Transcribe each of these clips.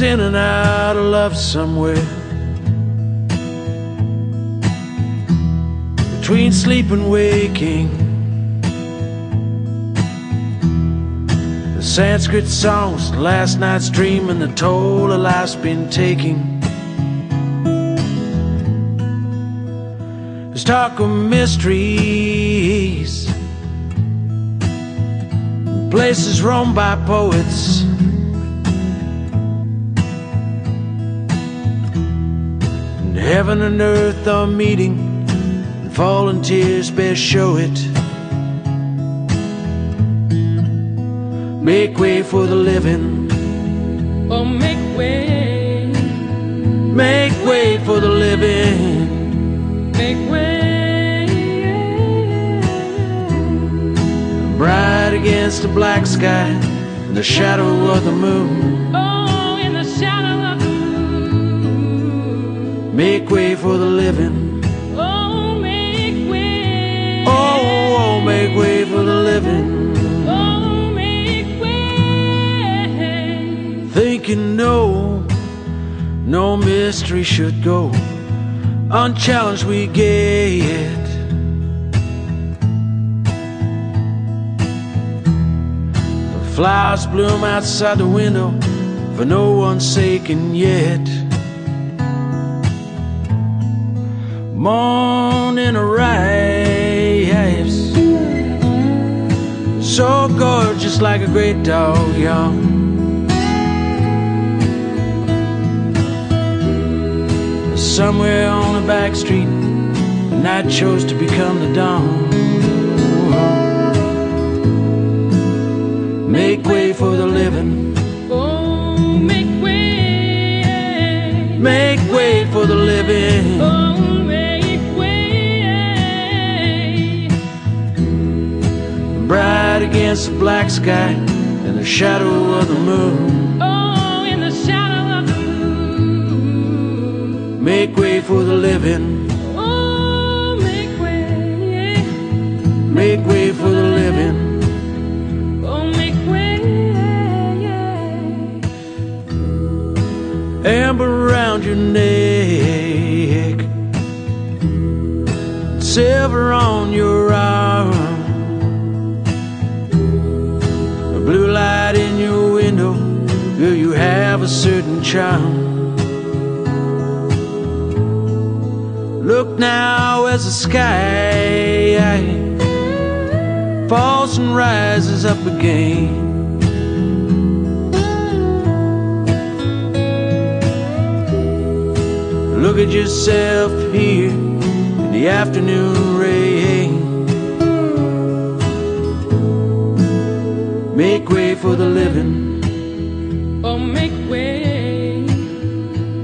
In and out of love somewhere, between sleep and waking. The Sanskrit songs, last night's dream, and the toll of life's been taking. There's talk of mysteries, places roamed by poets. Heaven and earth are meeting, and fallen tears best show it. Make way for the living. Oh, make way. Make way for the living. Make way. Bright against the black sky, in the shadow of the moon. Oh, in the shadow of the moon. Make way for the living. Oh, make way. Oh, make way for the living. Oh, make way. Thinking no mystery should go unchallenged we get. The flowers bloom outside the window for no one's sake, and yet morning arrives, so gorgeous like a great dog young. Somewhere on a back street, the night chose to become the dawn. Make way for the living. Oh, make way. Make way for the living. Oh, make way. Bright against the black sky, in the shadow of the moon. Oh, in the shadow of the moon. Make way for the living. Oh, make way. Make way for the living. Oh, make way. Amber around your neck, silver on your arm, a blue light in your window, girl, you have a certain charm. Look now as the sky falls and rises up again. Look at yourself here in the afternoon rain. Make way for the living. Oh, make way.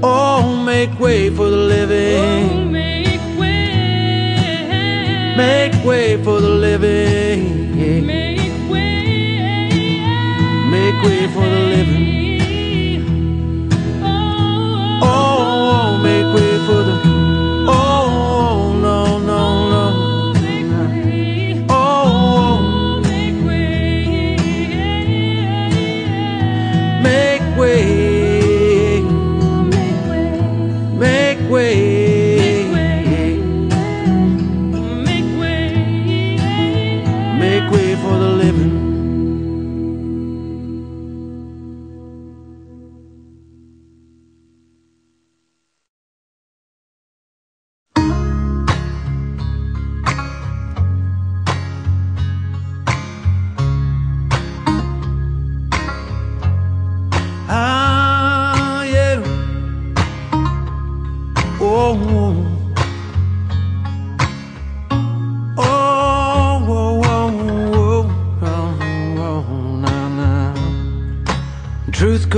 Oh, make way for the Oh, living. make way. Make way for the living. Make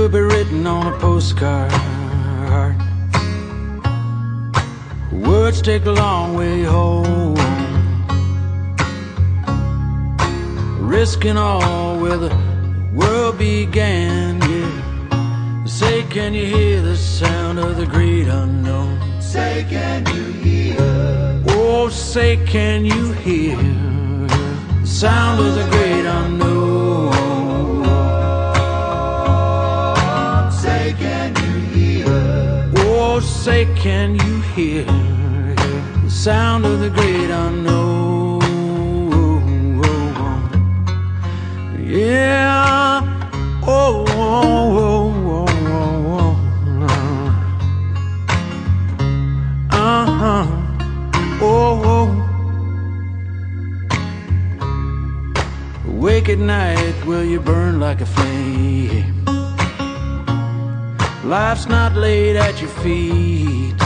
could be written on a postcard. Words take a long way home, risking all where the world began, yeah. Say, can you hear the sound of the great unknown? Say, can you hear? Oh, say, can you hear the sound of the great unknown? Say, can you hear? Oh, say, can you hear the sound of the great unknown? Yeah. Oh, oh, oh, oh, oh. Uh-huh. Oh, oh. Awake at night, will you burn like a flame? Life's not laid at your feet.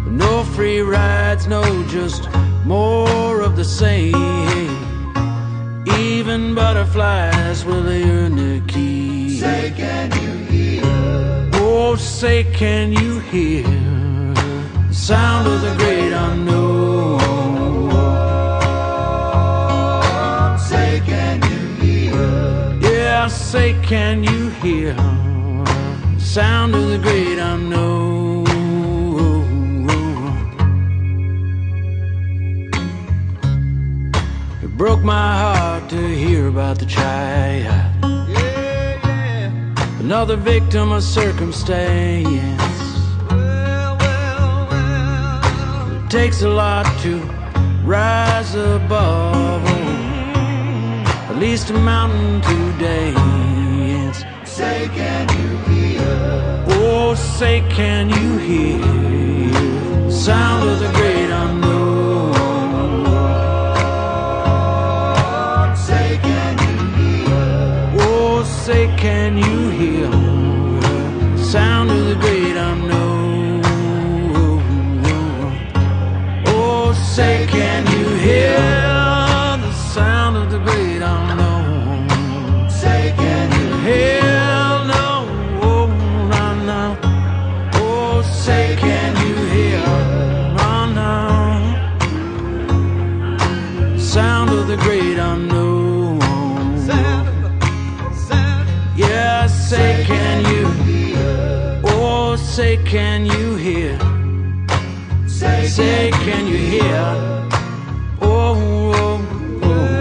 No free rides, no, just more of the same. Even butterflies, will they earn their keep? Say, can you hear? Oh, say, can you hear the sound of the great unknown? Say, can you hear? Yeah, say, can you hear the sound of the great unknown? It broke my heart to hear about the child, another victim of circumstance. It takes a lot to rise above, at least a mountain to dance. Say, can you hear? Oh, say, can you hear the sound of the great unknown? Say, can you hear the sound of the great unknown? Oh, say, can you hear the sound of the great unknown? Say, can you hear? No, oh, no, no. Oh, say, can you hear? No, no. Sound of the great unknown. Yeah, say, can you hear? Oh, say, can you hear? Say, can you hear? Oh, oh, oh.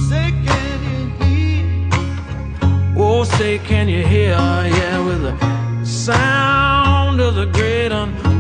Say, can you hear? Oh, say, can you hear? Yeah, with the sound of the great unknown.